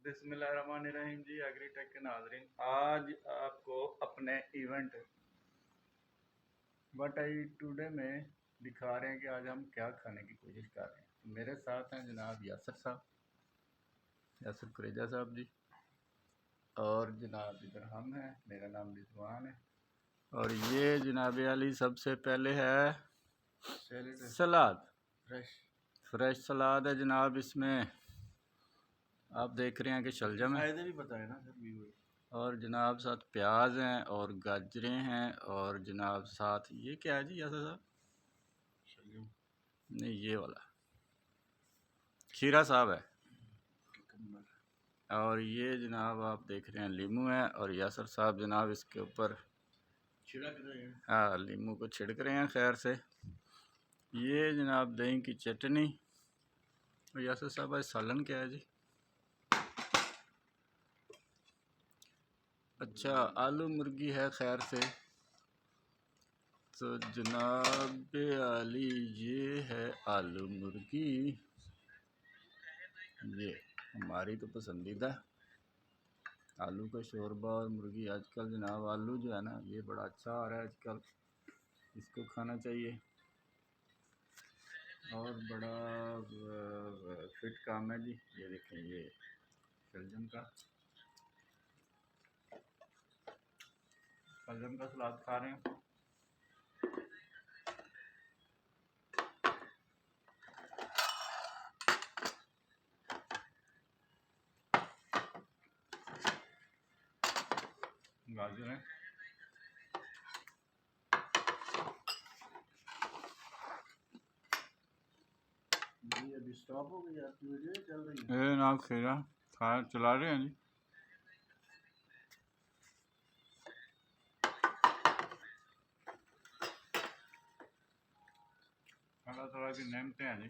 बिस्मिल्लाहिर्रहमानिर्रहीम जी। एग्रीटेक के नाज़रीन, आज आपको अपने इवेंट व्हाट आई टुडे में दिखा रहे हैं कि आज हम क्या खाने की कोशिश कर रहे हैं। मेरे साथ हैं जनाब यासर साहब, यासर कुरेजा साहब जी, और जनाब इधर हम हैं, मेरा नाम रिजवान है, और ये जनाब अली सबसे पहले है सलाद, फ्रेश सलाद है जनाब। इसमें आप देख रहे हैं कि शलजम है, भी बताए ना सर। और जनाब साथ प्याज हैं और गाजरें हैं, और जनाब साथ ये क्या है जी यासर साहब? नहीं, ये वाला खीरा साहब है, और ये जनाब आप देख रहे हैं लीमू है, और यासर साहब जनाब इसके ऊपर छिड़क रहे हैं। हाँ, लीमू को छिड़क रहे हैं खैर से। ये जनाब दही की चटनी, और यासर साहब आज सालन क्या है जी? अच्छा, आलू मुर्गी है खैर से। तो जनाब अली ये है आलू मुर्गी, ये हमारी तो पसंदीदा आलू का शोरबा और मुर्गी। आजकल जनाब आलू जो है ना, ये बड़ा अच्छा आ रहा है आजकल, इसको खाना चाहिए और बड़ा फिट काम है जी। ये देखें, ये शलजम का सलाद खा रहे हैं। गाजर है, अभी स्टॉप हो गई, आपकी वीडियो चल रही है। ये ना खीरा खा चला रहे हैं जी। अल्लाह ताला की नेमतें हैं जी।